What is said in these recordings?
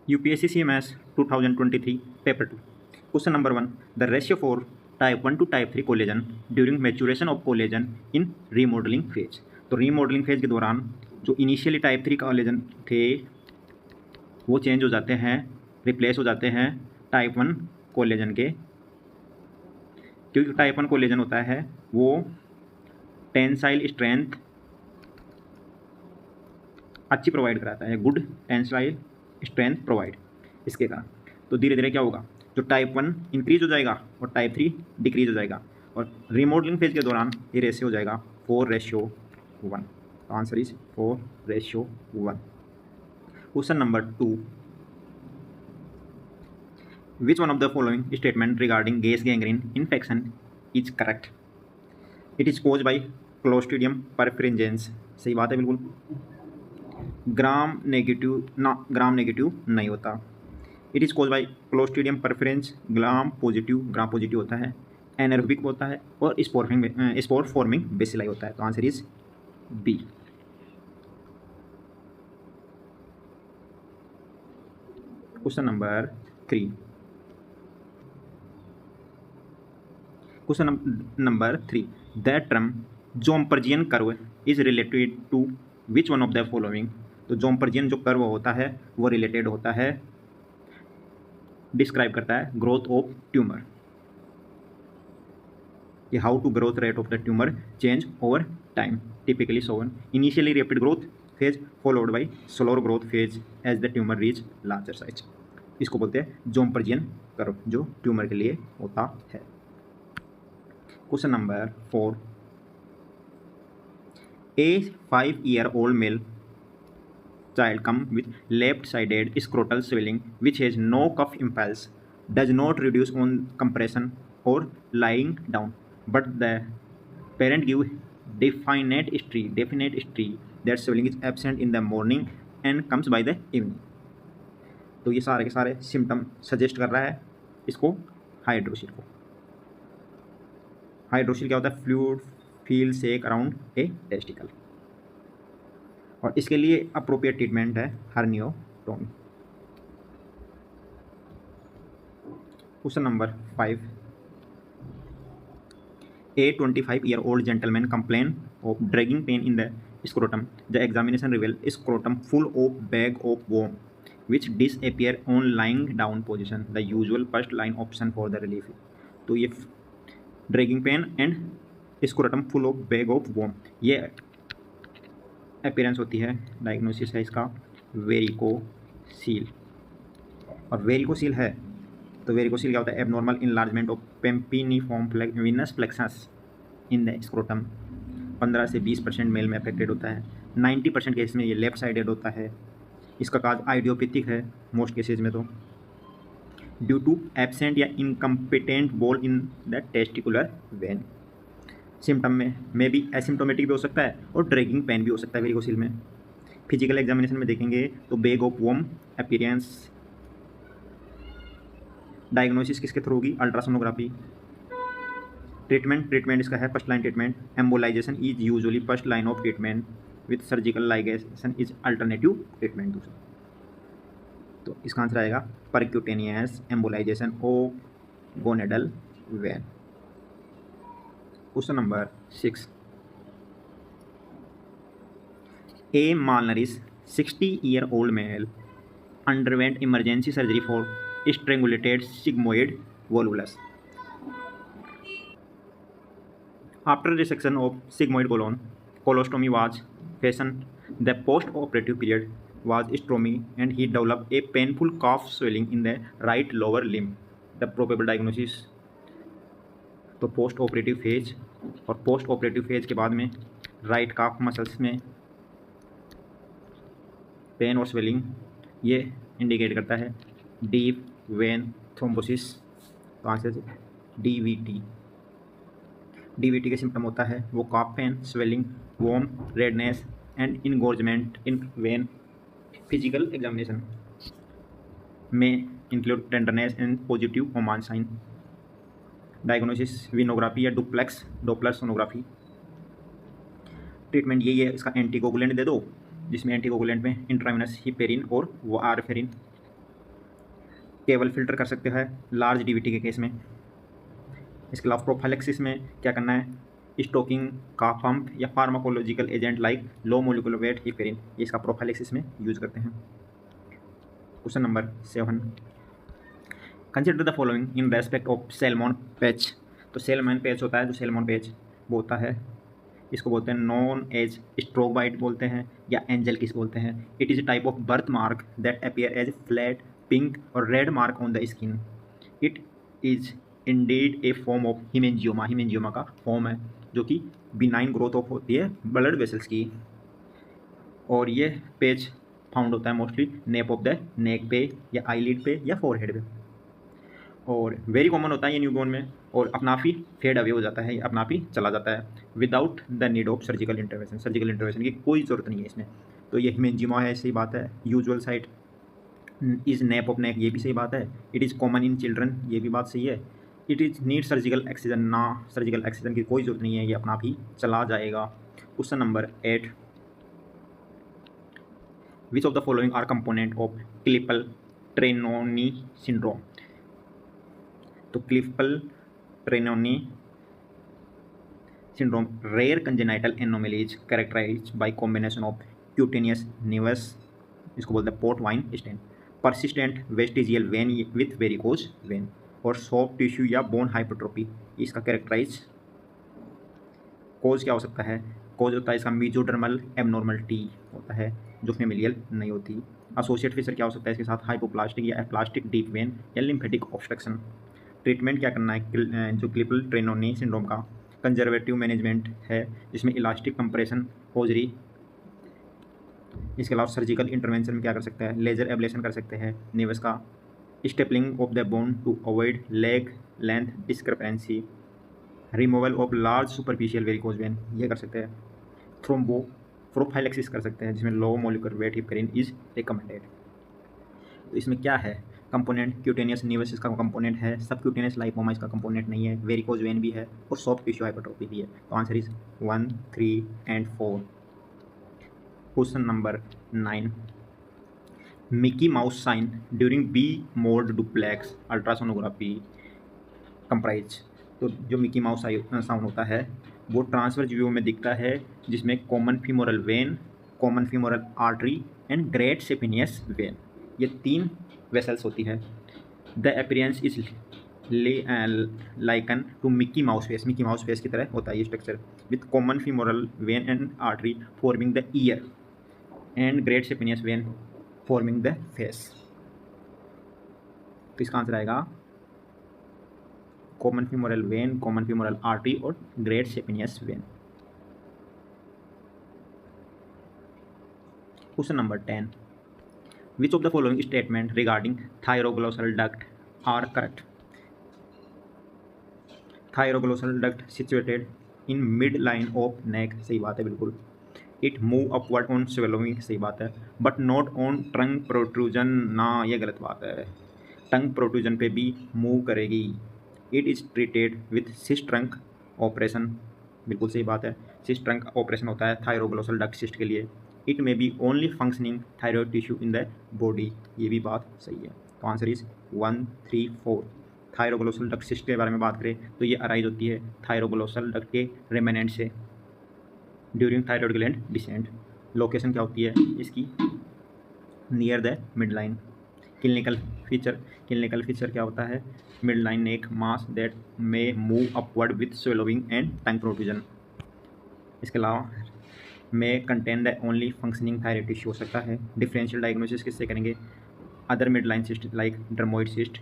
UPSC CMS 2023 paper 2 question number 1 the ratio for type 1 to type 3 collagen during maturation of collagen in remodeling phase। तो remodelling phase के दौरान जो initially type 3 collagen थे वो change हो जाते हैं, रिप्लेस हो जाते हैं टाइप 1 कोलेजन के, क्योंकि टाइप 1 कोलेजन होता है वो टेंसाइल स्ट्रेंथ अच्छी प्रोवाइड कराता है, गुड टेंसाइल स्ट्रेंथ प्रोवाइड। इसके कारण तो धीरे धीरे क्या होगा, जो टाइप 1 इंक्रीज हो जाएगा और टाइप 3 डिक्रीज हो जाएगा, और रिमॉडलिंग फेज के दौरान ये रेशियो हो जाएगा 4:1। Answer is 4:1। Question number 2 which one of the following statement regarding gas gangrene infection is correct. It is caused by clostridium perfringens. सही बात है बिल्कुल। ग्राम नेगेटिव नहीं होता। It is caused by clostridium perfringens gram positive होता है, anaerobic होता है और स्पोर फॉर्मिंग बेसिलाई होता है। तो answer is B. Question number 3 the term Gompertzian curve is related to which one of the following. तो जोम्पर्जियन जो कर्व होता है वो रिलेटेड होता है, डिस्क्राइब करता है ग्रोथ ऑफ ट्यूमर, कि how to growth rate of the tumour change over time, typically shown initially rapid growth phase followed by slower growth phase as the tumour reach larger size. इसको बोलते हैं जोम्पर्जियन curve, जो tumour के लिए होता है। Question number 4 A 5-year-old male child come with left-sided scrotal swelling which has no cuff impulse, does not reduce on compression or lying down, but the parent give definite history that swelling is absent in the morning and comes by the evening। तो ये सारे के सारे symptom suggest कर रहा है इसको hydroxyl को। हाइड्रोसिल क्या होता है, fluid filled sac around a testicle, और इसके लिए अप्रोप्रिएट ट्रीटमेंट है herniotomy. Question number 5 A 25-year-old gentleman complain of dragging pain in the scrotum. The examination reveal scrotum full of bag of worm which disappear on lying down position. The usual first line option for the relief। तो ये dragging pain and scrotum full of bag of worm, ये appearance होती है, diagnosis है इसका varicocele. और varicocele है तो वेरिकोसील क्या होता है, abnormal enlargement of pampiniform venous plexus in the scrotum. 15 से 20% मेल में अफेक्टेड होता है, 90% केस में ये लेफ्ट साइडेड होता है। इसका काज आइडियोपैथिक है मोस्ट केसेज में, तो ड्यू टू एब्सेंट या incompetent ball in the testicular vein. Symptom में भी एसिम्टोमेटिक भी हो सकता है और ड्रैगिंग पेन भी हो सकता है वेरिकोसील में। फिजिकल एग्जामिनेशन में देखेंगे तो bag of worm appearance. Diagnosis किसके थ्रू होगी, अल्ट्रासोनोग्राफी। ट्रीटमेंट इसका है first line treatment, embolisation is usually first line of treatment with surgical ligation is alternative treatment दूसरा। तो इसका आंसर आएगा percutaneous embolisation of gonadal vein. Question number 6 A malnourished 60-year-old male underwent emergency surgery for strangulated sigmoid volvulus. After resection of sigmoid colon, colostomy was fashioned. The post-operative period was stormy and he developed a painful calf swelling in the right lower limb. The probable diagnosis। तो post operative phase और post operative phase के बाद में right calf muscles में pain और swelling, ये indicate करता है डीप वेन थ्रोम्बोसिस। तो आंसर डीवीटी के सिम्टम होता है वो calf pain, swelling, warm, redness and engorgement in vein. Physical examination में include tenderness and positive Homan sign. Diagnosis venography या डोप्लर सोनोग्राफी। ट्रीटमेंट यही है, इसका एंटीकोगुलेंट दे दो, जिसमें एंटीकोगुलेंट में इंट्रावेनस हिपेरिन और वारफेरिन। केवल फिल्टर कर सकते हैं लार्ज डीवीटी के केस में। इसके अलावा प्रोफाइलेक्सिस में क्या करना है, स्टोकिंग का पंप या pharmacological agent like low molecular weight heparin, ये इसका प्रोफाइलेक्सिस में यूज करते हैं। Question number 7, consider the following in respect of salmon patch. तो सैल्मन पैच होता है, जो सैल्मन पैच वो होता है, इसको बोलते हैं नॉन एज स्ट्रोक बाइट बोलते हैं या एंजल किस बोलते हैं। It is a type of birth mark that appear as flat pink और red mark on the skin. It is indeed a form of haemangioma, haemangioma का फॉर्म है जो कि बिनाइन ग्रोथ ऑफ होती है ब्लड वेसल्स की। और ये पेज फाउंड होता है mostly nap of the neck पे या आईलिड पे या फोरहेड पे, और वेरी कॉमन होता है ये न्यूबॉर्न में, और अपना आप ही फेड अवे हो जाता है, अपना आप ही चला जाता है without the need of surgical intervention. Surgical intervention की कोई ज़रूरत नहीं है इसमें। तो ये हिमेंजियोमा है, सही बात है। Usual site is nap of neck, ये भी सही बात है। It is common in children, ये भी बात सही है। It is need surgical excision, ना सर्जिकल एक्सीजन की कोई ज़रूरत नहीं है, ये अपना आप ही चला जाएगा। Question number 8, which of the following are component of Klippel Trenaunay syndrome. तो Klippel ट्रेनोनी syndrome, rare congenital anomaly is characterized by combination of cutaneous nevus, इसको बोलते हैं port wine stain, persistent vestigial vein with varicose vein, और soft tissue या bone hypertrophy. इसका characterise cause क्या हो सकता है, कोज होता है इसका मीजोडर्मल एबनॉर्मलिटी होता है जो फेमिलियल नहीं होती। एसोसिएट फीचर क्या हो सकता है इसके साथ, हाइपोप्लास्टिक या एप्लास्टिक डीप वेन या लिम्फेटिक ऑब्स्ट्रक्शन। ट्रीटमेंट क्या करना है जो क्लिपल ट्रेनोनी सिंड्रोम का, कंजर्वेटिव मैनेजमेंट है जिसमें इलास्टिक कंप्रेशन होजरी। इसके अलावा सर्जिकल इंटरवेंशन में क्या कर सकते हैं, लेजर एब्लेशन कर सकते हैं नेवस का, stapling of the bone to avoid leg length discrepancy, removal of large superficial varicose vein, ये कर सकते हैं। थ्रोम्बो प्रोफाइलेक्सिस कर सकते हैं जिसमें low molecular weight heparin is recommended. तो इसमें क्या है कंपोनेंट, क्यूटेनियस नेवस इसका कंपोनेंट है, सब क्यूटेनियस लाइपोमा इसका कंपोनेंट नहीं है, वेरिकोज वेन भी है और सॉफ्ट टिश्यू हाइपरट्रोफी भी है। तो answer is 1, 3 and 4। Question number 9, Mickey Mouse sign during B mode duplex ultrasonography comprise. तो जो मिकी माउस साउंड होता है वो ट्रांसवर्स व्यू में दिखता है जिसमें common femoral vein, common femoral artery and great saphenous vein, ये 3 वेसल्स होती है। The appearance is likened to Mickey Mouse face, Mickey Mouse face की तरह होता है ये structure, with common femoral vein and artery forming the ear and great saphenous vein forming the face. तो इसका आंसर आएगा common femoral vein, common femoral artery और great saphenous vein. Question number 10, which of the following statement regarding thyroglossal duct are correct? Thyroglossal duct situated in midline of neck, सही बात है बिल्कुल। It move upward on swallowing, सही बात है, but not on tongue protrusion, ना ये गलत बात है, टंग प्रोट्रूजन पे भी मूव करेगी। It is treated with cyst trunk operation, बिल्कुल सही बात है, cyst trunk ऑपरेशन होता है थायरोग्लोसल डक्ट सिस्ट के लिए। It may be only functioning thyroid tissue in the body, ये भी बात सही है। तो answer is 1, 3, 4। Thyroglossal duct cyst के बारे में बात करें तो ये अराइज होती है थायरोग्लोसल डक्ट के रेमेनेंट से during thyroid gland descent. Location क्या होती है इसकी, near the mid line. Clinical feature क्या होता है, mid line neck mass that may move upward with swallowing and tongue protrusion. इसके अलावा में contain the only functioning thyroid tissue हो सकता है। डिफरेंशियल डायग्नोसिस किससे करेंगे, other mid line cyst like dermoid cyst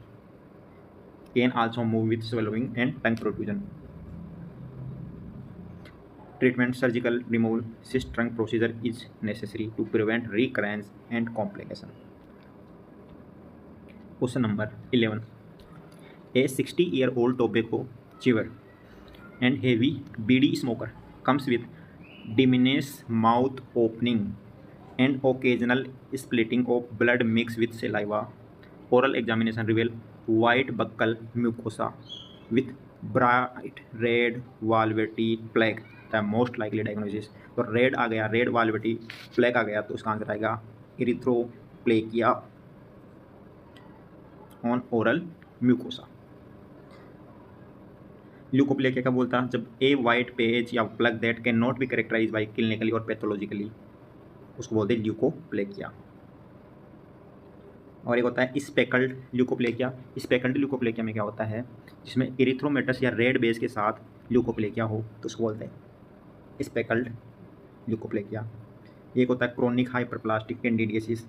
can also move with swallowing and tongue protrusion. Treatment surgical removal cyst trunk procedure is necessary to prevent recurrence and complication. Question number 11, a 60-year-old tobacco chewer and heavy bidi smoker comes with diminished mouth opening and occasional splitting of blood mixed with saliva. Oral examination reveal white buccal mucosa with bright red valvety plaque, the most likely diagnosis। तो red आ गया, red वाल्वेटी plaque आ गया, तो उसका answer आएगा erythroplakia. On oral mucosa. Leukoplakia का बोलता जब a white patch या plaque that can not be characterise by clinically और पैथोलॉजिकली, उसको बोलते हैं ल्यूकोप्लेकिया। और एक होता है स्पेकल्ड ल्यूकोप्लेकिया। स्पेकल्ड ल्यूकोप्लेकिया में क्या होता है, जिसमें इरिथ्रोमेटस या रेड बेस के साथ ल्यूकोप्लेकिया हो तो उसको बोलते हैं स्पेकल्ड ल्यूकोप्लेकिया। एक होता है क्रोनिक हाइपरप्लास्टिक कैंडिडियासिस,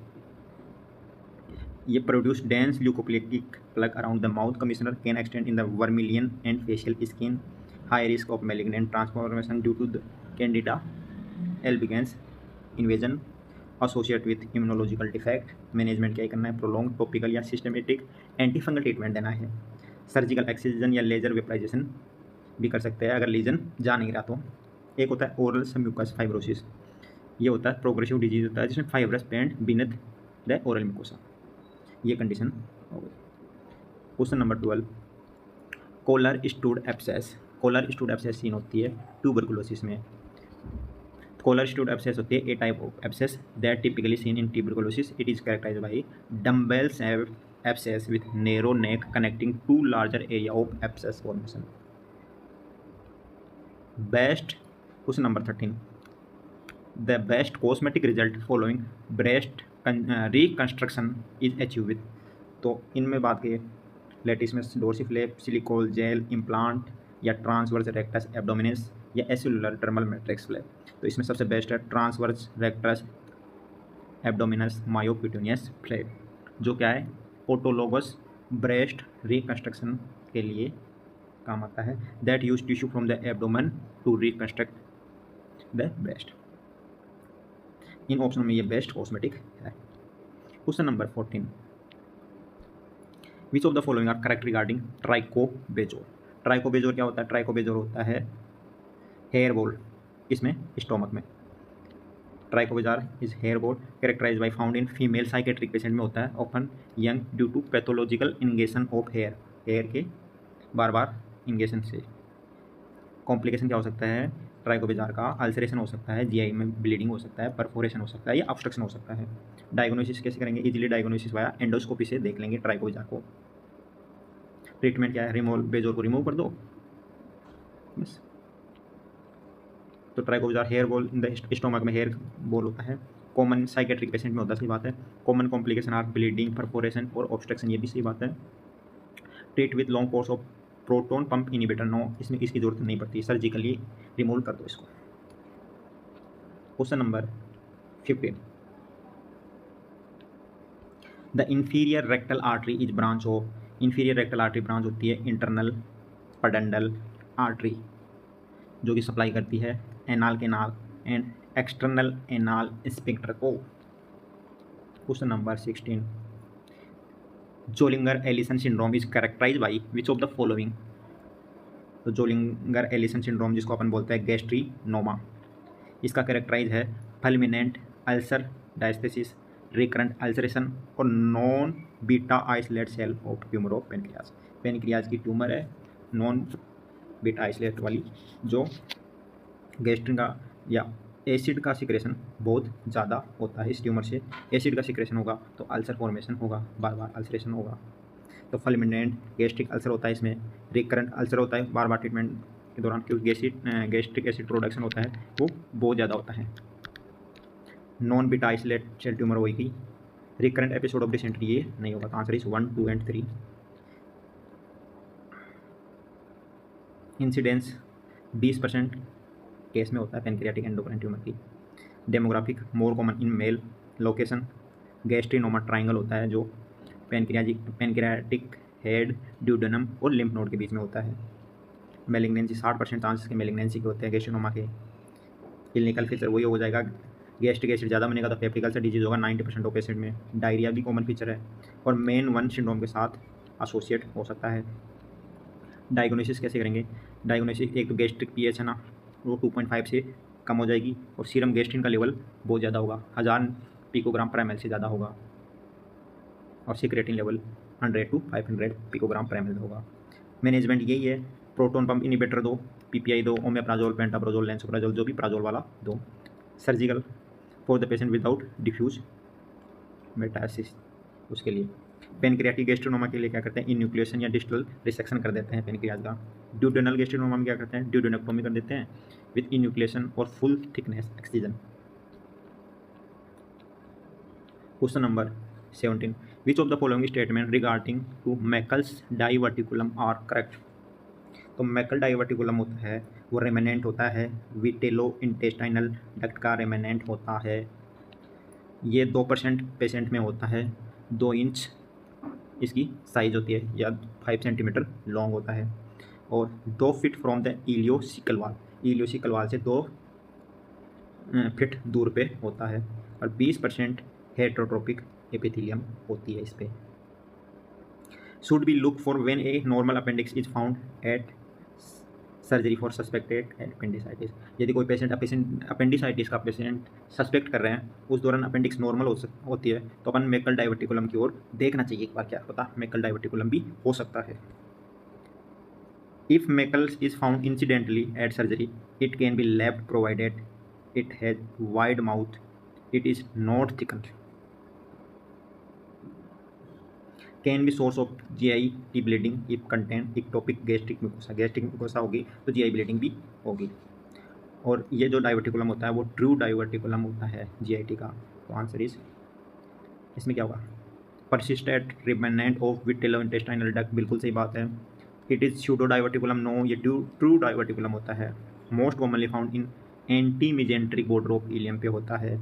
ये produce dense leukoplakic plaque around the mouth commissure can extend in the vermilion and facial skin, high risk of malignant transformation due to the Candida albicans invasion associate with immunological defect. Management क्या करना है, prolong topical या systematic antifungal treatment देना है। Surgical excision या laser vaporisation भी कर सकते हैं अगर लीजन जा नहीं रहा तो। एक होता है ओरल सम्यूकस फाइब्रोसिस, ये होता है प्रोग्रेसिव डिजीज होता है जिसमें fibrous band beneath the oral mucosa, ये कंडीशन हो गई। Question number 12, collar stud abscess. Collar stud abscess seen होती है ट्यूबरकुलोसिस में। कोलर स्टूड एब्सेस होती है a type of abscess that typically seen in tuberculosis. It is characterised by dumbbells abscess with narrow neck connecting to larger area of abscess formation. Best question number 13, the best cosmetic result following breast reconstruction is achieve with. तो इनमें बात की latissimus डोर्सिफ्लेप, सिलिकोल jail implant या transverse rectus abdominis या एसिलुलर टर्मल matrix flap. तो इसमें सबसे best है ट्रांसवर्स रेक्टस एब्डोमिनस मायोक्यूटेनियस फ्लैप, जो क्या है ऑटोलोगस ब्रेस्ट रिकंस्ट्रक्शन के लिए काम आता है। That use tissue from the abdomen to reconstruct the breast. इन ऑप्शन में ये बेस्ट कॉस्मेटिक है। Question number 14, which of the following are correct regarding trichobezoar. Trichobezoar क्या होता है, ट्राइकोबेजोर होता है हेयर बॉल, इसमें स्टोमक में। Trichobezoar is hair ball characterise by found in female psychiatric patient में होता है, often young due to pathological ingestion of hair, hair के बार बार इंगेशन से। कॉम्प्लिकेशन क्या हो सकता है ट्राइकोबेजार का, अल्सरेशन हो सकता है, जीआई में ब्लीडिंग हो सकता है, परफोरेशन हो सकता है या ऑब्स्ट्रक्शन हो सकता है। डायग्नोसिस कैसे करेंगे, इजीली डायग्नोसिस वाया एंडोस्कोपी से देख लेंगे ट्राइकोबेजार को। ट्रीटमेंट क्या है, रिमूव, बेजोर को रिमूव कर दो बस। तो trichobezoar hair ball in the stomach में हेयर बॉल होता है, कॉमन साइकेट्रिक पेशेंट में होता है, सही बात है। Common complication are bleeding, perforation और ऑब्स्ट्रक्शन, ये भी सही बात है। Treat with long course of proton pump inhibitor, no, इसमें इसकी जरूरत नहीं पड़ती, सर्जिकली रिमूव कर दो इसको। Question number 15, the inferior rectal artery is branch of. Inferior rectal artery branch होती है इंटरनल पेडेंडल आर्टरी, जो कि सप्लाई करती है anal canal and external anal sphincter को। Question number 16, Zollinger Ellison syndrome is characterise by which of the following. तो Zollinger Ellison syndrome जिसको अपन बोलते हैं गैस्ट्रीनोमा, इसका कैरेक्टराइज है fulminant ulcer diathesis, recurrent ulceration और non beta isolate cell of tumour of pancreas. Pancreas की tumour है नॉन बीटा आइसोलेट वाली, जो गैस्ट्रिन का या एसिड का सिक्रेशन बहुत ज़्यादा होता है। इस ट्यूमर से एसिड का सिक्रेशन होगा तो अल्सर फॉर्मेशन होगा, बार बार अल्सरेशन होगा। तो फल्मिनेंट गैस्ट्रिक अल्सर होता है, इसमें रिकरेंट अल्सर होता है बार बार ट्रीटमेंट के दौरान, क्योंकि गैस्ट्रिक एसिड प्रोडक्शन होता है वो बहुत ज़्यादा होता है। Non beta isolate cell tumour होगी। रिकरेंट एपिसोड ऑफ डिसेंट्री ये नहीं होगा। तो answer is 1, 2 and 3। Incidence 20% case में होता है पेनक्रियाटिक एंडोक्राइन ट्यूमर की। Demographic more common in male. Location gastrinoma triangle होता है, जो पेनक्रियाटिक हेड, ड्यूडेनम और लिम्फ नोड के बीच में होता है। मेलिग्नेंसी 60% चांसेस के मेलिग्नेंसी के होते हैं गैस्ट्रीनोमा के। क्लिनिकल फीचर वही हो जाएगा, गैस्ट्रिक एसिड ज़्यादा बनेगा तो पेप्टिक अल्सर डिजीज होगा 90% ऑफ पेशेंट में। डायरिया भी कॉमन फीचर है और मेन 1 सिंड्रोम के साथ एसोसिएट हो सकता है। डायग्नोसिस कैसे करेंगे, डायग्नोसिस एक तो गैस्ट्रिक पीएच है ना, वो 2.5 से कम हो जाएगी और सीरम गैस्ट्रिन का लेवल बहुत ज़्यादा होगा, 1000 पिकोग्राम पर ml से ज़्यादा होगा, और सिक्रेटिन लेवल 100 to 500 पिकोग्राम पर ml होगा। मैनेजमेंट यही है, प्रोटोन पंप इनिबिटर दो, पीपीआई दो, ओमेप्राजोल, पेंटाप्राजोल, लेंसोप्राजोल, जो भी प्राजोल वाला दो। Surgical for the patient without diffuse metastasis, उसके लिए पेनक्रियाटिक गैस्ट्रोनोमा के लिए क्या करते हैं, इन्यूक्लिएशन या डिस्टल रिसेक्शन कर देते हैं पेनक्रियाज का। ड्यूडेनल गैस्ट्रोनोमा में क्या करते हैं, ड्यूडेनेक्टोमी कर देते हैं विथ इन्यूक्लिएशन और full thickness excision. Question number 17, which of the following statement regarding to Meckel's diverticulum are correct. तो मैकल डाइवर्टिकुलम होता है वो रेमेनेंट होता है, विटेलो इंटेस्टाइनल डक्ट का रेमेनेंट होता है। ये 2% पेशेंट में होता है, 2 इंच इसकी साइज होती है या 5 सेंटीमीटर लॉन्ग होता है, और 2 फीट फ्रॉम द इलियोसिकल वाल, इलियोसिकल वाल से 2 फीट दूर पे होता है, और 20% हेटरोट्रोपिक एपिथेलियम होती है इस पे। Should be look for when a normal appendix is found at surgery for suspected appendicitis. यदि कोई पेशेंट अपेंडिसाइटिस का पेशेंट सस्पेक्ट कर रहे हैं, उस दौरान अपेंडिक्स नॉर्मल होती है, तो अपन मैकल डाइवर्टिकुलम की ओर देखना चाहिए एक बार, क्या पता मैकल डाइवर्टिकुलम भी हो सकता है। If Meckel's is found incidentally at surgery it can be left provided it has wide mouth, it is not thickened, can be source of GI bleeding if content ectopic gastric mucosa, gastric mucosa होगी तो GI bleeding भी होगी। और ये जो diverticulum होता है वो ट्रू डाइवर्टिकुलम होता है GIT का। तो आंसर इज इसमें क्या होगा, persistent remnant of vitello intestinal duct, बिल्कुल सही बात है। It is pseudo diverticulum, no, ये ट्रू डाइवर्टिकुलम होता है। Most commonly found in antimesenteric border of ileum पे होता है।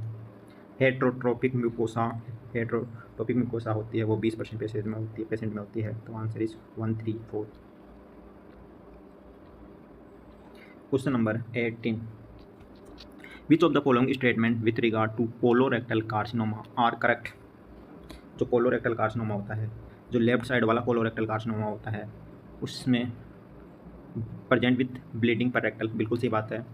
हेट्रोट्रोपिक म्यूकोसा, हेट्रोट्रोपिक म्यूकोसा होती है वो 20% पेशेंट में होती है। तो answer is 1, 3, 4। Question number 18, which of the following statement with regard to colorectal carcinoma are correct. जो कोलोरेक्टल कार्सिनोमा होता है, जो लेफ्ट साइड वाला कोलोरेक्टल कार्सिनोमा होता है, उसमें present with bleeding per rectal, बिल्कुल सही बात है।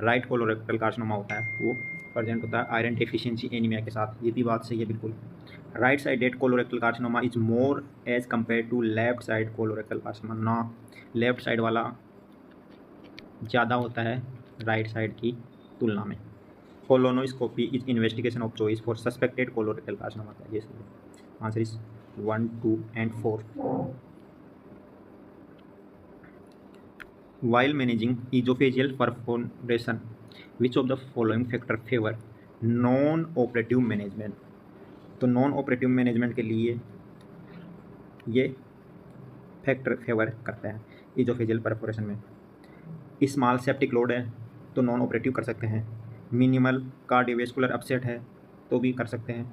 राइट कोलोरेक्टल कार्सिनोमा होता है वो प्रेजेंट होता है आयरन डेफिशिएंसी एनीमिया के साथ, ये भी बात सही है बिल्कुल। Right sided colorectal carcinoma is more as compare to left side colorectal carcinoma, ना, लेफ्ट साइड वाला ज़्यादा होता है राइट साइड की तुलना में। Colonoscopy is investigation of choice for suspected colorectal carcinoma, ये सही। Answer is 1, 2 and 4। While managing esophageal perforation, which of the following factor favor non-operative management। तो नॉन ऑपरेटिव मैनेजमेंट के लिए ये फैक्टर फेवर करता है इजोफेजियल परफोरेशन में। स्मॉल सेप्टिक लोड है तो नॉन ऑपरेटिव कर सकते हैं। मिनिमल कार्डियोवैस्कुलर अपसेट है तो भी कर सकते हैं।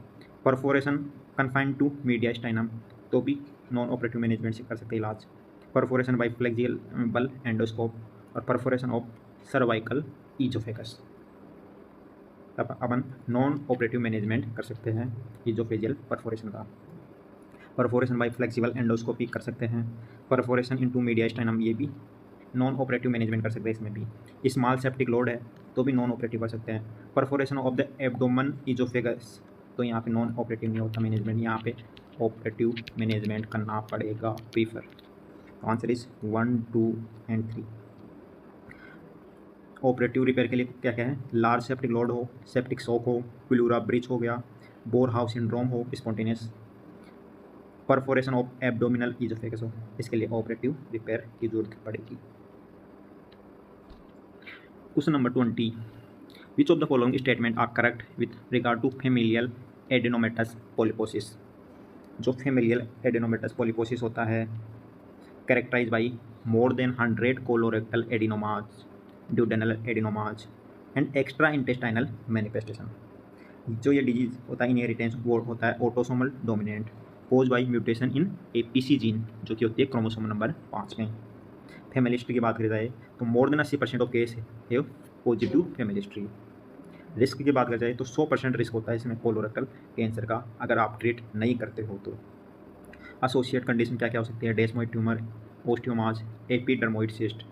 परफोरेशन कन्फाइंड टू मीडियास्टाइनम तो भी नॉन ऑपरेटिव मैनेजमेंट से कर सकते हैं इलाज। परफोरेशन बाय फ्लेक्सिबल एंडोस्कोप और परफोरेशन ऑफ सर्वाइकल इजोफेगस, तब अपन नॉन ऑपरेटिव मैनेजमेंट कर सकते हैं इजोफेजियल परफोरेशन का। परफोरेशन बाय फ्लेक्सिबल एंडोस्कोपी कर सकते हैं। परफोरेशन इनटू मीडियास्टाइनम ये भी नॉन ऑपरेटिव मैनेजमेंट कर सकते हैं, इसमें भी। स्मॉल सेप्टिक लोड है तो भी नॉन ऑपरेटिव कर सकते हैं। परफोरेशन ऑफ द एब्डोमेन इजोफेगस, तो यहाँ पे नॉन ऑपरेटिव नहीं होता मैनेजमेंट, यहाँ पे ऑपरेटिव मैनेजमेंट करना पड़ेगा prefer. Answer is 1, 2 and 3। Operative repair के लिए क्या क्या है, लार्ज सेप्टिक लोड हो, सेप्टिक शॉक हो, प्लूरा ब्रिज हो गया, बोर हाउस सिंड्रोम हो, spontaneous perforation of abdominal oesophagus हो, इसके लिए ऑपरेटिव रिपेयर की जरूरत पड़ेगी। Question number 20, which of the following statement are correct with regard to familial adenomatous polyposis. जो फेमिलियल एडेनोमेटस पॉलिपोसिस होता है characterise by more than 100 colorectal adenomas, duodenal adenomas and extra intestinal manifestation. जो ये disease होता है inheritance वो होता है autosomal dominant, cause by mutation in APC gene जो कि होती है क्रोमोसोम नंबर 5 में। फैमिली हिस्ट्री की बात करी जाए तो मोर देन 80% ऑफ केस है पॉजिटिव फैमिली हिस्ट्री। रिस्क की बात करी जाए तो 100% रिस्क होता है इसमें कोलोरेक्टल कैंसर का, अगर आप ट्रीट नहीं करते हो तो। एसोसिएट कंडीशन क्या क्या हो सकती है, desmoid tumour, osteomas, epidermoid cyst,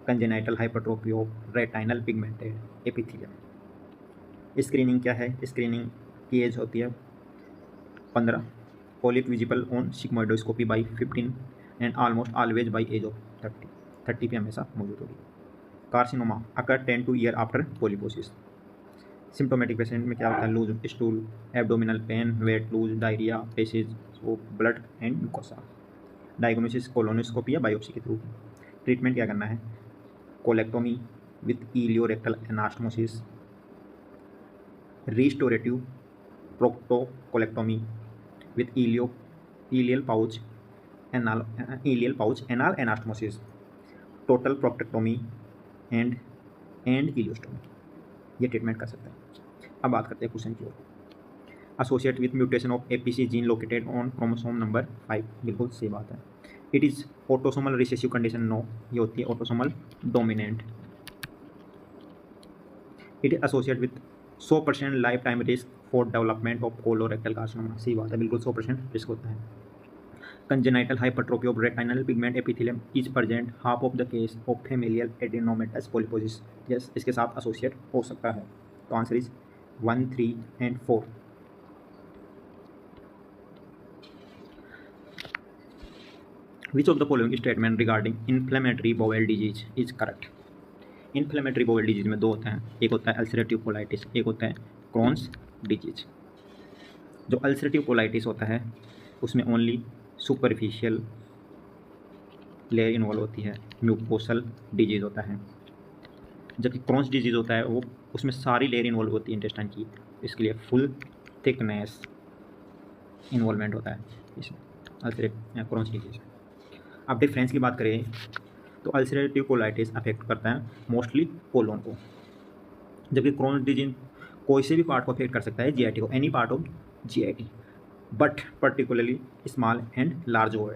congenital hypertrophy of retinal pigmented epithelium. Screening क्या है, स्क्रीनिंग की एज होती है 15, polyp visible on sigmoidoscopy by 15 and almost always by age of 30 पे हमेशा मौजूद होगी। Carcinoma occur 10 to year after polyposis. Symptomatic patient में क्या होता है? Loose stool, abdominal pain, weight loss, diarrhoea, passage of blood and mucosa. Diagnosis colonoscopy या biopsy के थ्रू। ट्रीटमेंट क्या करना है? Colectomy with ileorectal anastomosis, restorative proctocolectomy with ileal pouch anal anastomosis, total proctectomy and ileostomy. ये treatment कर सकते हैं। अब बात करते हैं क्वेश्चन की ओर। Associate with mutation of APC gene located on chromosome number 5। बिल्कुल सही बात है। It is autosomal recessive condition. No, ये होती है autosomal dominant. It is associate with 100% lifetime risk for development of colorectal carcinoma. सही बात है, बिल्कुल 100% रिस्क होता है। Congenital hypertrophy of retinal pigment epithelium is present half of the case of familial adenomatous polyposis. Yes, इसके साथ associate हो सकता है। तो answer is 1, 3 and 4। Which of the following statement regarding inflammatory bowel disease is correct? Inflammatory bowel disease में दो होते हैं, एक होता है अल्सरेटिव कोलाइटिस, एक होता है क्रॉन्स डिजीज। जो अल्सरेटिव कोलाइटिस होता है उसमें ओनली सुपरफिशियल लेयर इन्वॉल्व होती है, म्यूकोसल डिजीज होता है। जबकि क्रॉन्स डिजीज होता है वो उसमें सारी लेयर इन्वॉल्व होती है इंटेस्टाइन की, इसके लिए फुल थिकनेस इन्वॉल्वमेंट होता है इसमें अल्सरेटिव क्रॉन्स डिजीज। अब डिफरेंस की बात करें तो अल्सरेटिव कोलाइटिस अफेक्ट करता है मोस्टली कोलोन को, जबकि क्रॉन्स डिजीज कोई से भी पार्ट को अफेक्ट कर सकता है, जीआईटी को, any part of GIT, but particularly small and large bowel.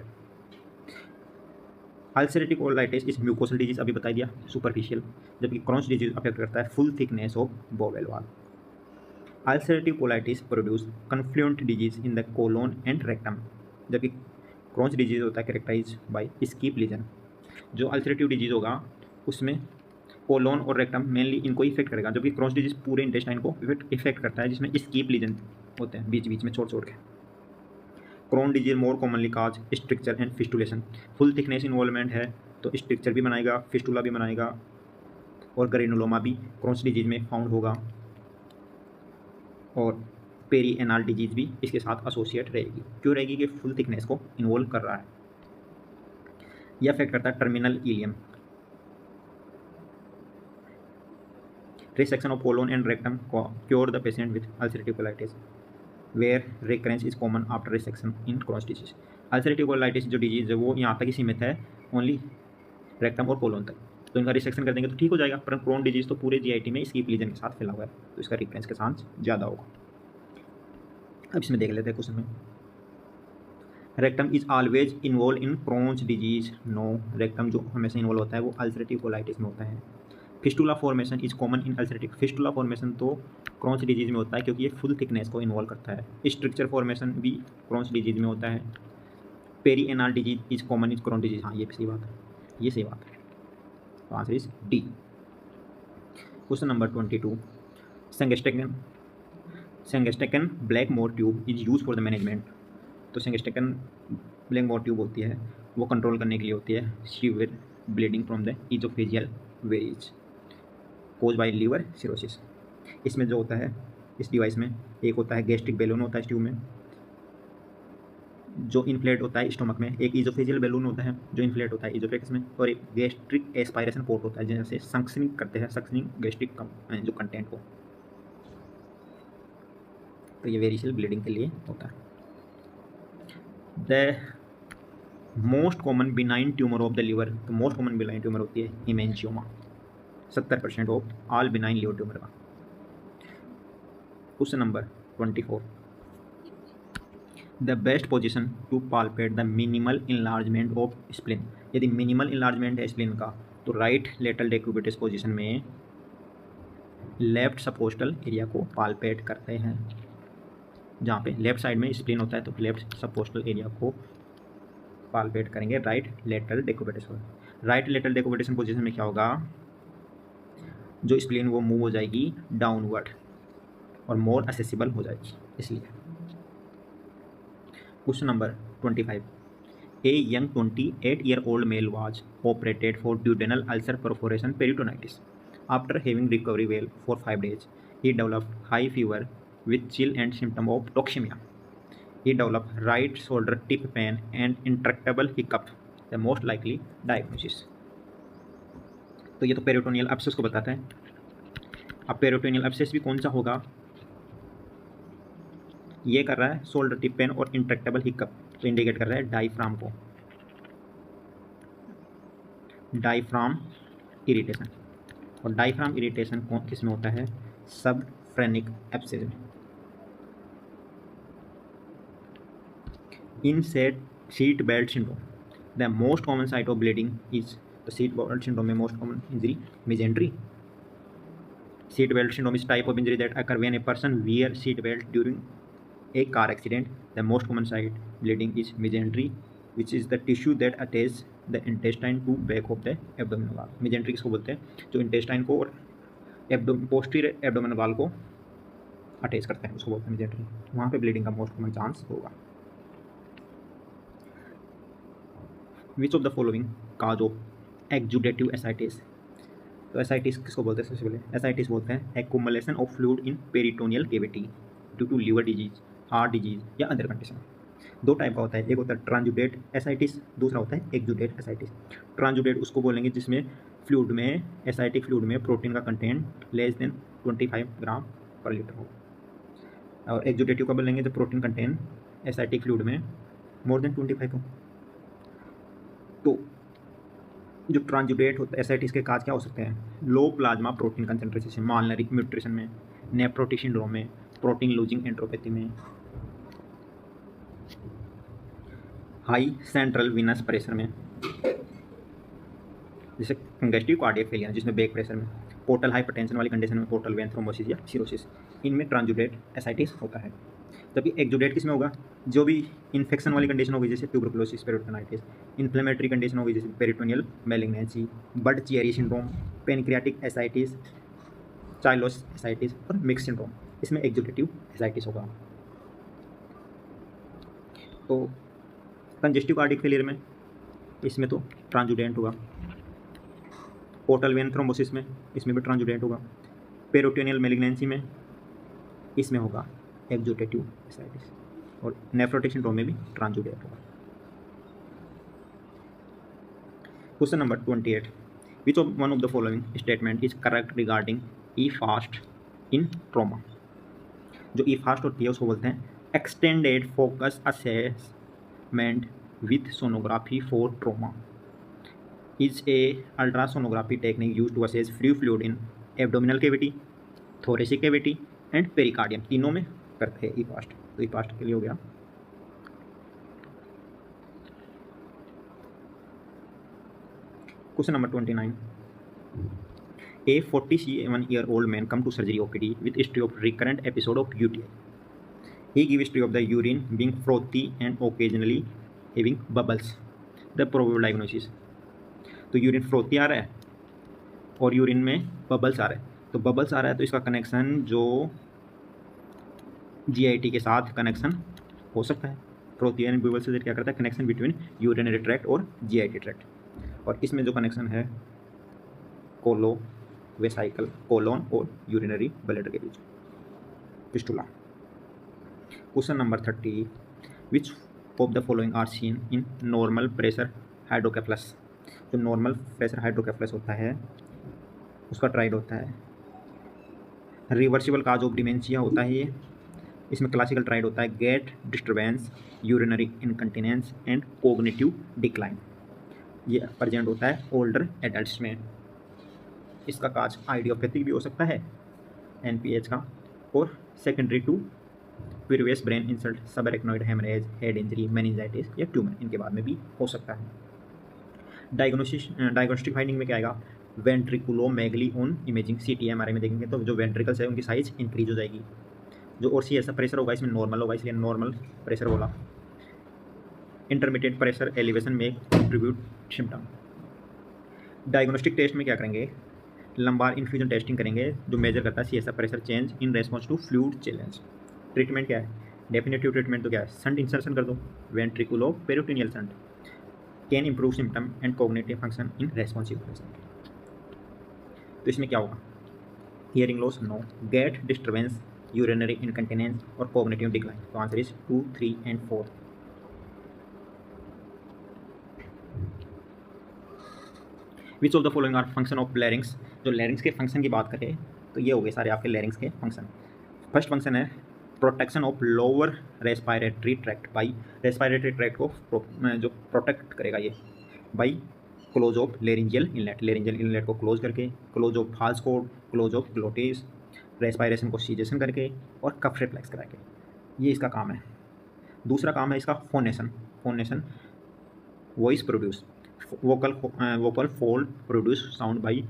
Ulcerative colitis is mucosal disease अभी बता दिया, सुपरफिशियल, जबकि क्रॉन्स डिजीज अफेक्ट करता है full thickness of bowel wall. Ulcerative colitis produce confluent disease in the colon and rectum, जबकि Crohn's disease होता है characterise by skip lesion. जो अल्सरेटिव डिजीज होगा उसमें कोलोन और रेक्टम मेनली इनको इफेक्ट करेगा, जबकि क्रॉन्स डिजीज पूरे इंटेस्टाइन को इफेक्ट करता है, जिसमें स्कीप लीजन होते हैं बीच बीच में छोड़ छोड़ के। Crohn disease more commonly cause stricture and fistulation. Full thickness involvement है तो स्ट्रिक्चर भी बनाएगा, फिस्टुला भी बनाएगा, और ग्रेनुलोमा भी क्रॉन्स डिजीज में फाउंड होगा, और पेरी एनाल डिजीज भी इसके साथ एसोसिएट रहेगी। क्यों रहेगी? कि फुल थिकनेस को इन्वॉल्व कर रहा है। यह अफेक्ट करता है terminal ileum. Resection of colon and rectum cure the patient with ulcerative colitis, where recurrence is common after resection in Crohn's disease. Ulcerative colitis जो डिजीज है वो यहाँ तक ही सीमित है, ओनली रेक्टम और कोलोन तक, तो इनका रिसेक्शन कर देंगे तो ठीक हो जाएगा। पर क्रॉन डिजीज तो पूरे जीआईटी में स्कीप लीजन के साथ फैला हुआ है, तो इसका रिकरेंस के चांस ज़्यादा होगा। अब इसमें देख लेते हैं क्वेश्चन में। Rectum is always involve in Crohn's disease. No, rectum जो हमेशा इन्वॉल्व होता है वो अल्सरेटिव कोलाइटिस में होता है। Fistula formation is common in ulcerative. Fistula formation तो क्रॉन्स डिजीज में होता है क्योंकि ये फुल थिकनेस को इन्वॉल्व करता है। स्ट्रक्चर फॉर्मेशन भी क्रॉन्स डिजीज में होता है। Perianal disease is common in Crohn's disease. हाँ, ये सही बात है, ये सही बात है। तो answer is D. Question number 22। Sengstaken Blakemore tube is use for the management. तो सेंगस्टेकन ब्लैक मोर ट्यूब होती है वो कंट्रोल करने के लिए होती है severe bleeding from the oesophageal varices cause by liver cirrhosis. इसमें जो होता है इस डिवाइस में एक होता है गैस्ट्रिक बैलून होता है इस ट्यूब में जो इन्फ्लेट होता है स्टोमक में, एक इजोफेजियल बैलून होता है जो इन्फ्लेट होता है इजोफेगस में, और एक गैस्ट्रिक एस्पायरेशन पोर्ट होता है जैसे सक्शनिंग करते हैं, सक्शनिंग गैस्ट्रिक जो कंटेंट को। तो ये वेरिशियल ब्लीडिंग के लिए होता है। The most common benign tumour of the liver, तो मोस्ट कॉमन बिनाइन ट्यूमर होती है haemangioma, 70% of all benign liver tumour का। Question number 24। The best position to palpate the minimal enlargement of spleen. यदि minimal enlargement है spleen का तो right lateral decubitus position में left subcostal area को palpate करते हैं। जहाँ पे लेफ्ट साइड में स्प्लीन होता है तो लेफ्ट सबकोस्टल एरिया को पाल्पेट करेंगे राइट लेटरल डेक्यूबिटस को। राइट लेटरल डेक्यूबिटेशन पोजिशन में क्या होगा, जो स्प्लीन वो मूव हो जाएगी डाउनवर्ड और मोर असेसिबल हो जाएगी इसलिए। Question number 25। A young 28-year-old male was operated for duodenal ulcer perforation peritonitis after having recovery well for 5 days। He developed high fever with chill and symptom of toxemia. He developed right shoulder tip pain and intractable hiccup. The most likely diagnosis. तो ये तो peritoneal abscess को बताता है. अब peritoneal abscess भी कौन सा होगा? ये कर रहा है शोल्डर टिप पेन और इंट्रैक्टेबल हिकअप, तो इंडिकेट कर रहा है डायफ्राम को, डायफ्राम इरिटेशन. और डायफ्राम इरिटेशन किस में होता है? सब फ्रेनिक एब्सेस में. In seat belt syndrome the most common site of bleeding is the seat belt syndrome में most common injury mesentery. Seat belt syndrome is type of injury that occur when a person wear seat belt during a car accident. The most common site bleeding is mesentery, which is the tissue that attaches the intestine to back of the abdominal wall. mesentery किसको बोलते हैं? जो intestine को और posterior abdominal wall को attach करते हैं, उसको बोलते हैं mesentery. वहाँ पे ब्लीडिंग का मोस्ट कॉमन चांस होगा. Which of the following cause of exudative ascites? तो एसाइटिस किसको बोलते हैं? सबसे पहले एसाइटिस बोलते हैं accumulation of fluid in peritoneal cavity due to liver disease, heart disease या अदर कंडीशन. दो टाइप का होता है, एक होता है ट्रांजुडेट एसाइटिस, दूसरा होता है एक्जुडेट एसाइटिस. ट्रांजुडेट उसको बोलेंगे जिसमें फ्लूइड में, एसाइटिक फ्लूइड में प्रोटीन का कंटेंट लेस देन 25 ग्राम पर लीटर हो. और एक्जुडेटिव का बोलेंगे जब प्रोटीन कंटेंट एसाइटिक फ्लूइड में मोर देन 25 हो. तो जो ट्रांजुडेट होता है एसाइटिस के काज क्या हो सकते हैं? लो प्लाज्मा प्रोटीन कंसंट्रेशन, मालनरी न्यूट्रिशन में, नेफ्रोटिक सिंड्रोम में, प्रोटीन लूजिंग एंट्रोपैथी में, हाई सेंट्रल वीनस प्रेशर में, जैसे कंजेस्टिव कार्डियक फेलियर जिसमें बैक प्रेशर में, पोर्टल हाइपरटेंशन वाली कंडीशन में पोर्टल वेन थ्रोम्बोसिस या सिरोसिस, इनमें ट्रांजुडेट एसाइटिस होता है. जबकि एक्जुडेट किस में होगा? जो भी इन्फेक्शन वाली कंडीशन होगी जैसे ट्यूबरकुलोसिस, पेरिटोनाइटिस, इन्फ्लेमेटरी कंडीशन होगी जैसे peritoneal malignancy, Budd Chiari syndrome, pancreatic ascites, chylous ascites और मिक्स सिंड्रोम, इसमें एक्जुडेटिव एसाइटिस होगा. तो कंजेस्टिव कार्डियक फेलियर में इसमें तो ट्रांजुडेंट होगा. पोर्टल वेन थ्रोम्बोसिस में इसमें भी ट्रांजुडेंट होगा. पेरिटोनियल मैलिग्नेंसी में इसमें होगा एक्जुडेटिव एसाइटिस. और नेफ्रोटिक सिंड्रोम में भी ट्रांजुडेंट होगा. Question number 28. Which of one of the following statement is correct regarding E FAST in trauma? जो ई फास्ट होती है उसको बोलते हैं extended focus assessment with sonography for trauma. Is a ultrasonography technique use to assess free fluid in abdominal cavity, thoracic cavity and pericardium. तीनों में करते हैं ई फास्ट. तो ई फास्ट के लिए हो गया. Question number 29. A 47-year-old man come to surgery OPD with history of recurrent episode of UTI. He give history of the urine being frothy and occasionally having bubbles. The probable diagnosis. तो urine frothy आ रहा है और urine में bubbles आ रहे हैं. तो bubbles आ रहा है तो इसका कनेक्शन जो GIT के साथ कनेक्शन हो सकता है. फ्रोथी एंड बबल्स से क्या करता है? कनेक्शन बिटवीन यूरिनरी ट्रैक्ट और GIT ट्रैक्ट. और इसमें जो कनेक्शन है कोलो वेसाइकल, कोलोन और यूरिनरी ब्लैडर के बीच, fistula. Question number 30. Which of the following are seen in normal pressure hydrocephalus? जो नॉर्मल प्रेशर हाइड्रोकेफलस होता है उसका ट्राइड होता है. रिवर्सिबल काज ऑफ डिमेंशिया होता है ये. इसमें क्लासिकल ट्राइड होता है gait disturbance, urinary incontinence and cognitive decline. ये प्रेजेंट होता है ओल्डर एडल्ट्स में. इसका काज आइडियोपैथिक भी हो सकता है NPH का, और secondary to previous brain insult, subarachnoid haemorrhage, head injury, meningitis या ट्यूमर, इनके बाद में भी हो सकता है. डायग्नोस्टिक फाइंडिंग में क्या आएगा? वेंट्रिकुलोमेगली ऑन इमेजिंग, CT MRI में देखेंगे तो जो वेंट्रिकल्स है उनकी साइज इंक्रीज हो जाएगी. जो और ऐसा प्रेशर होगा इसमें नॉर्मल होगा, इसलिए नॉर्मल प्रेशर बोला. इंटरमीडिएट प्रेशर एलिवेशन में कंट्रीब्यूट सिम्टम. डायग्नोस्टिक टेस्ट में क्या करेंगे? लंबार इन्फ्यूजन टेस्टिंग करेंगे जो मेजर करता है CSF pressure change in response to fluid challenge. Treatment क्या है? डेफिनेटिव ट्रीटमेंट तो क्या है? शंट इंसर्शन कर दो, ventriculoperitoneal shunt, can improve symptom and cognitive function in responsive patient. तो इसमें क्या होगा? Hearing loss, no. Gait disturbance, urinary incontinence, or cognitive decline. The answer is 2, 3 and 4. Which of the following are function of larynx. जो larynx के function की बात करें तो ये हो गए सारे आपके लैरिंग्स के फंक्शन। फर्स्ट फंक्शन है protection of lower respiratory tract by, respiratory tract को जो प्रोटेक्ट करेगा ये by close of laryngeal inlet, laryngeal inlet को क्लोज करके, close of false code, close of glottis, respiration को सीजेशन करके और कफ रिफ्लेक्स करा के, ये इसका काम है। दूसरा काम है इसका phonation, phonation voice produce, vocal fold produce sound by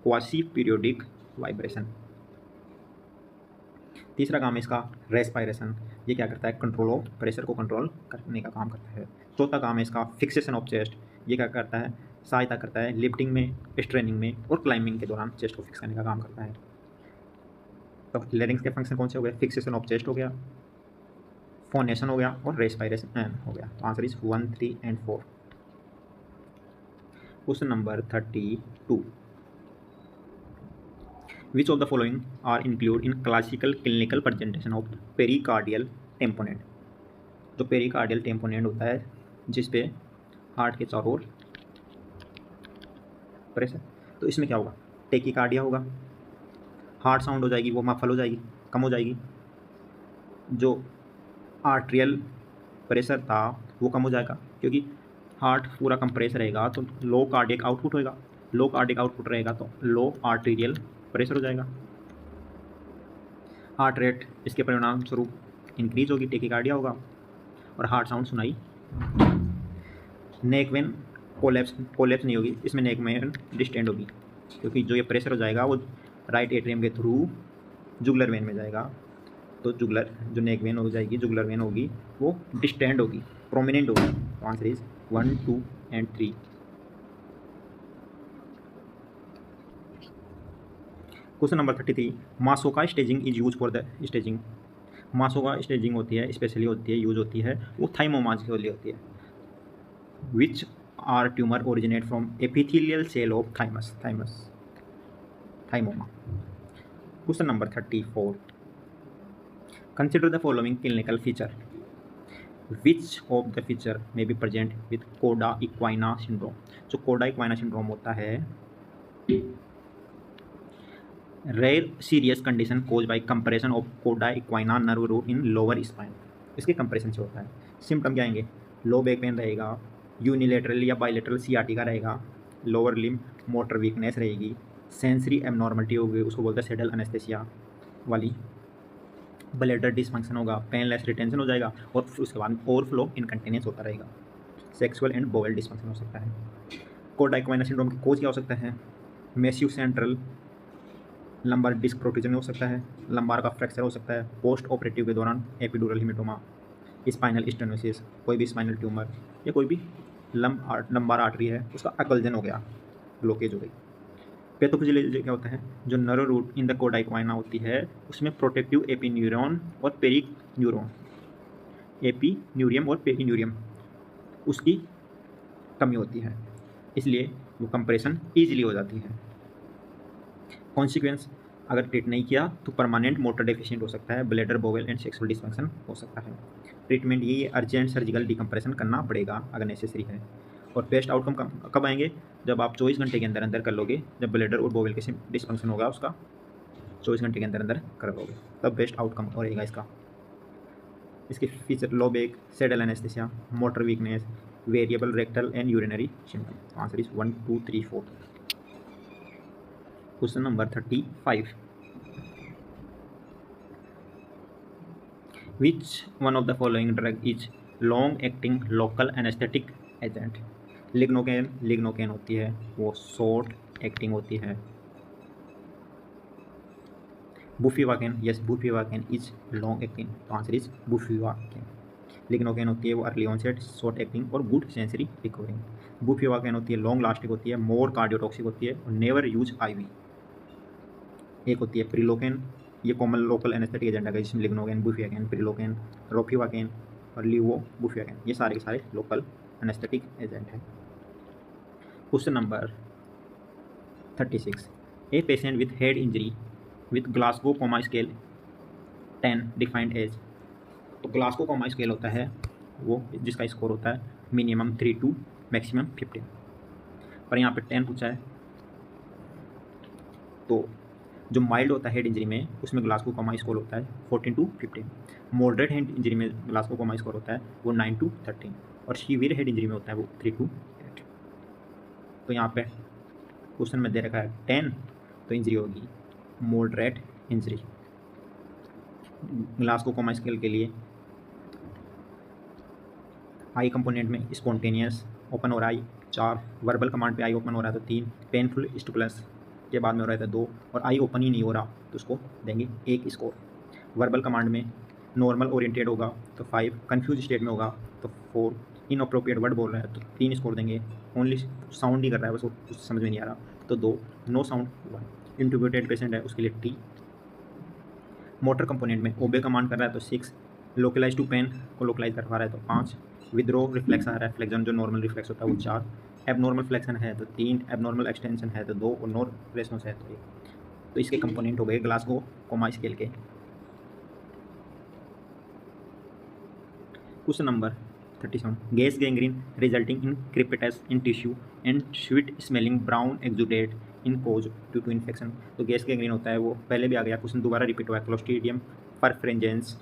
quasi periodic vibration. तीसरा काम है इसका रेस्पायरेशन, ये क्या करता है कंट्रोल ऑफ प्रेशर को कंट्रोल करने का काम करता है। चौथा काम है इसका फिक्सेशन ऑफ चेस्ट, ये क्या करता है सहायता करता है लिफ्टिंग में, स्ट्रेनिंग में और क्लाइंबिंग के दौरान चेस्ट को फिक्स करने का काम करता है। तो लैरिंग्स के फंक्शन कौन से हो गए, फिक्सेशन ऑफ चेस्ट हो गया, फोनेशन हो गया और रेस्पायरेशन हो गया। तो answer is 1, 3 and 4। Question number 32, which of the following are include in classical clinical presentation of pericardial tamponade. जो पेरिकार्डियल टेम्पोनेंट होता है जिसपे हार्ट के चारों ओर प्रेशर, तो इसमें क्या होगा टेकिकार्डिया होगा, हार्ट साउंड हो जाएगी वो मफल हो जाएगी, कम हो जाएगी, जो आर्ट्रियल प्रेशर था वो कम हो जाएगा क्योंकि हार्ट पूरा कंप्रेस रहेगा तो लो कार्डियक आउटपुट होएगा, लो कार्डियक आउटपुट रहेगा तो लो आर्टीरियल प्रेशर हो जाएगा, हार्ट रेट इसके परिणाम स्वरूप इंक्रीज होगी, टेकिकार्डिया होगा और हार्ट साउंड सुनाई। नेक वेन कोलैप्स नहीं होगी, इसमें नेक वेन डिस्टेंड होगी क्योंकि जो ये प्रेशर हो जाएगा वो राइट एट्रियम के थ्रू जुगलर वेन में जाएगा, तो जुगलर जो नेक वेन हो जाएगी जुगलर वेन होगी वो डिस्टेंड होगी, प्रोमिनेंट होगी। तो answer is 1, 2 and 3। Question number 33, Masaoka staging is use for the staging. Masaoka staging होती है स्पेशली होती है यूज होती है वो थाइमोमाज के लिए होती है। Which are tumour originate from epithelial cell of thymus, thymoma. Question number 34, consider the following clinical feature, which of the feature may be present with cauda equina syndrome. जो कोडा इक्वाइना सिंड्रोम होता है rare serious condition cause by compression of cauda equina nerve root in lower spine, इसके compression से होता है। Symptom क्या आएंगे, low back pain रहेगा, यूनिलेटरल या बाइलेटरल सियाटिका रहेगा, लोअर लिम्ब मोटर वीकनेस रहेगी, सेंसरी एबनॉर्मलिटी होगी उसको बोलते हैं सेडल एनेस्थेसिया वाली, ब्लैडर डिसफंक्शन होगा, पेनलेस रिटेंशन हो जाएगा और उसके बाद ओवरफ्लो इनकंटिन्यूस होता रहेगा, सेक्सुअल एंड बोवेल डिसफंक्शन हो सकता है। कोडा इक्वाइना सिंड्रोम की कोज क्या हो सकता है, massive central lumbar disc protrusion हो सकता है, लंबार का फ्रैक्चर हो सकता है, पोस्ट ऑपरेटिव के दौरान एपिड्यूरल हेमेटोमा, स्पाइनल स्टेनोसिस, कोई भी स्पाइनल ट्यूमर या कोई भी लंबार आर्टरी है उसका अकल्जन हो गया, ब्लॉकेज हो गई। पैथोफिजियोलॉजी क्या होता है, जो नर्व रूट इन द कोडा इक्वाइना होती है उसमें प्रोटेक्टिव एपिन्यूरॉन और पेरिन्यूरॉन, एपिन्यूरियम और पेरिन्यूरियम उसकी कमी होती है, इसलिए वो कंप्रेशन ईजिली हो जाती है। कॉन्सिक्वेंस अगर ट्रीट नहीं किया तो परमानेंट मोटर डेफिशिएंट हो सकता है, bladder bowel and sexual dysfunction हो सकता है। ट्रीटमेंट ये अर्जेंट सर्जिकल डिकम्प्रेशन करना पड़ेगा अगर नेसेसरी है। और बेस्ट आउटकम कब आएंगे, जब आप 24 घंटे के अंदर अंदर कर लोगे, जब ब्लैडर और बोवेल के डिसफंक्शन होगा उसका 24 घंटे के अंदर अंदर कर लोगे तब बेस्ट आउटकम रहेगा इसका। इसके feature low back, saddle anaesthesia, motor weakness, variable rectal and urinary symptom. Answer is 1, 2, 3, 4। Question number 35, which one of the following drug is long acting local anaesthetic agent. Lignocaine होती है वो short acting होती है। बुफिवाकेन, yes बुफिवाकेन is long acting, तो answer is बुफिवाकेन। Lignocaine होती है वो early onset, short acting और गुड सेंसरी रिकवरिंग। बुफिवाकेन होती है लॉन्ग लास्टिंग होती है, मोर कार्डियोटॉक्सिक होती है और नेवर यूज आईवी। एक होती है प्रिलोकेन, ये कॉमन लोकल एनेस्थेटिक एजेंट है जिसमें लिग्नोकेन, बुफिवाकेन, प्रिलोकेन, रोफिवाकेन और लिवोबुफिवाकेन ये सारे के सारे लोकल एनेस्थेटिक एजेंट हैं। Question number 36, a patient with head injury with Glasgow coma scale 10 defined as. तो ग्लासगो कोमा स्केल होता है वो जिसका स्कोर होता है मिनिमम 3 टू मैक्सिमम 15, पर यहाँ पे 10 पूछा है। तो जो माइल्ड होता है हेड इंजरी में उसमें ग्लासगो कोमा स्कोर होता है 14 टू 15, मॉडरेट हेड इंजरी में ग्लासगो कोमा स्कोर होता है वो 9 टू 13, और सीवियर हेड इंजरी में होता है वो 3 टू 8। तो यहाँ पे क्वेश्चन में दे रखा है 10, तो इंजरी होगी moderate injury. Glasgow coma scale के लिए आई कंपोनेंट में स्पॉन्टेनियस ओपन हो रहा है 4, वर्बल कमांड पे आई ओपन हो रहा है तो 3, पेनफुल स्टिमुलस के बाद में हो रहा है तो 2, और आई ओपन ही नहीं हो रहा तो उसको देंगे 1 स्कोर। वर्बल कमांड में नॉर्मल ओरिएंटेड होगा तो 5, कंफ्यूज स्टेट में होगा तो 4, इनअप्रोप्रिएट वर्ड बोल रहा है तो 3 स्कोर देंगे, ओनली साउंड ही कर रहा है बस वो कुछ समझ में नहीं आ रहा तो 2, नो साउंड 1, इंट्यूबेटेड पेशेंट है उसके लिए टी। मोटर कंपोनेंट में ओबे कमांड कर रहा है तो 6, लोकलाइज टू पेन को लोकलाइज कर पा रहा है तो 5, विद्रो रिफ्लेक्स आ रहा है फ्लेक्शन जो नॉर्मल रिफ्लेक्स होता है वो 4, एबनॉर्मल फ्लेक्शन है तो 3, एबनॉर्मल एक्सटेंशन है तो 2, और नॉर रेस्पॉन्स है तो 1। तो इसके कंपोनेंट हो गए ग्लासगो कोमा स्केल के। Question number 37, gas gangrene resulting in crepitus in tissue and sweet smelling brown exudate in cause due to infection. तो गैस गैंग्रीन होता है वो पहले भी आ गया, क्वेश्चन दोबारा रिपीट हुआ है, clostridium परफ्रेंजेंस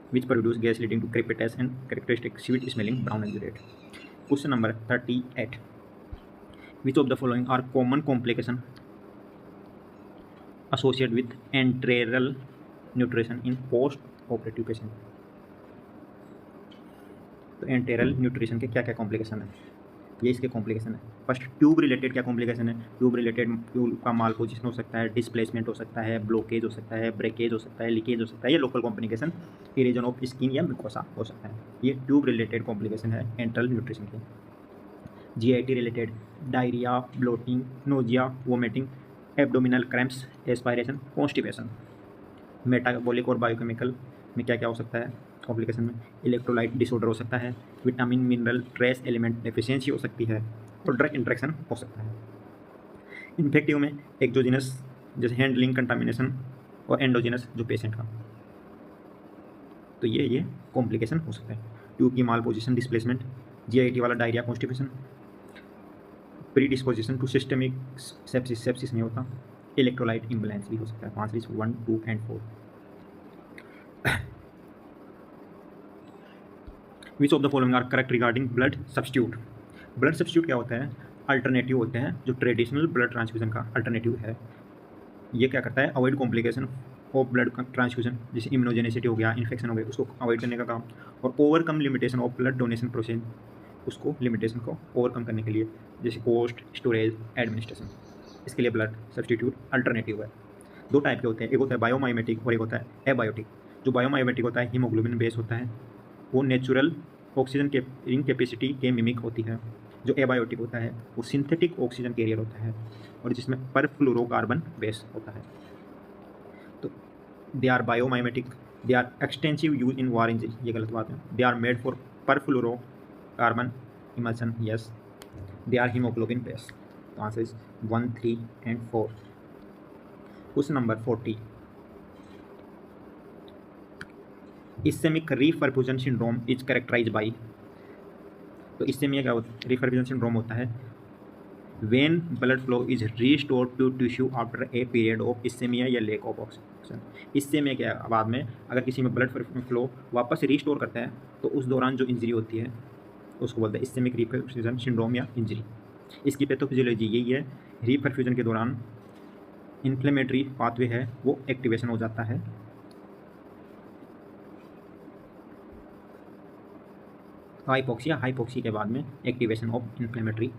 which produce gas leading to crepitus and characteristic sweet smelling brown exudate. Question number 38, which of the following are common complication associated with enteral nutrition in post operative patient। तो enteral nutrition के क्या क्या complication है, ये इसके complication है। First tube related क्या complication है, ट्यूब रिलेटेड ट्यूब का माल पोजिशन हो सकता है, डिस्प्लेसमेंट हो सकता है, ब्लॉकेज हो सकता है, ब्रेकेज हो सकता है, लीकेज हो सकता है, ये local complication erosion of skin या म्यूकोसा हो सकता है। ये ट्यूब रिलेटेड कॉम्प्लिकेशन है एंटेरल न्यूट्रिशन के। GIT related diarrhoea, bloating, nausea, vomiting, abdominal cramps, aspiration, constipation. Metabolic और बायोकेमिकल में क्या क्या हो सकता है कॉम्प्लिकेशन में, इलेक्ट्रोलाइट डिसऑर्डर हो सकता है, vitamin mineral trace element deficiency हो सकती है, और ड्रग इंट्रैक्शन हो सकता है। इन्फेक्टिव में एक्जोजिनस जैसे हैंडलिंग कंटामिनेशन, और एंडोजिनस जो पेशेंट का। तो ये कॉम्प्लिकेशन हो सकता है। ट्यूब की माल पोजिशन, डिस्प्लेसमेंट, जीआईटी वाला diarrhoea, constipation, predisposition to systemic sepsis, sepsis नहीं होता, इलेक्ट्रोलाइट इम्बैलेंस भी हो सकता है। 5 1, 2 and 4। Which of the following are correct regarding blood substitute. Blood substitute क्या होता है, अल्टरनेटिव होते हैं जो ट्रेडिशनल ब्लड ट्रांसफ्यूजन का अल्टरनेटिव है। ये क्या करता है, avoid complication of blood transfusion, जैसे इम्यूनोजेनिसिटी हो गया, इन्फेक्शन हो गया, उसको अवॉइड करने का काम, और overcome limitation of blood donation process, उसको लिमिटेशन को ओवरकम करने के लिए, जैसे कॉस्ट, स्टोरेज, एडमिनिस्ट्रेशन, इसके लिए ब्लड सब्स्टिट्यूट अल्टरनेटिव है। 2 टाइप के होते हैं, एक होता है बायोमाइमेटिक और एक होता है एबायोटिक। जो बायोमाइमेटिक होता है हीमोग्लोबिन बेस होता है, वो नेचुरल ऑक्सीजन कैरिंग कैपेसिटी के मिमिक होती है। जो एबायोटिक होता है वो सिंथेटिक ऑक्सीजन कैरियर होता है और जिसमें परफ्लोरोकार्बन बेस होता है। तो they are biomimetic, they are extensive use in war injury, ये गलत बात है। They are made for perfluorocarbon emulsion, yes. They are haemoglobin base. तो answer is 1, 3 and 4। Question number 40, ischaemic reperfusion syndrome is characterised by. तो ischaemia क्या होता है, reperfusion syndrome होता है when blood flow is restored to tissue after a period of ischaemia या lack of oxygen. Ischaemia के बाद में अगर किसी में ब्लड फ्लो वापस रीस्टोर करता है तो उस दौरान जो इंजरी होती है उसको बोलते हैं इस्केमिक रीपरफ्यूजन सिंड्रोम या इंजरी। इसकी पैथोफिजियोलॉजी यही है, रीपरफ्यूजन के दौरान इन्फ्लेमेटरी पाथवे है वो एक्टिवेशन हो जाता है। हाइपोक्सिया, हाइपोक्सी के बाद में एक्टिवेशन ऑफ इन्फ्लेमेटरी।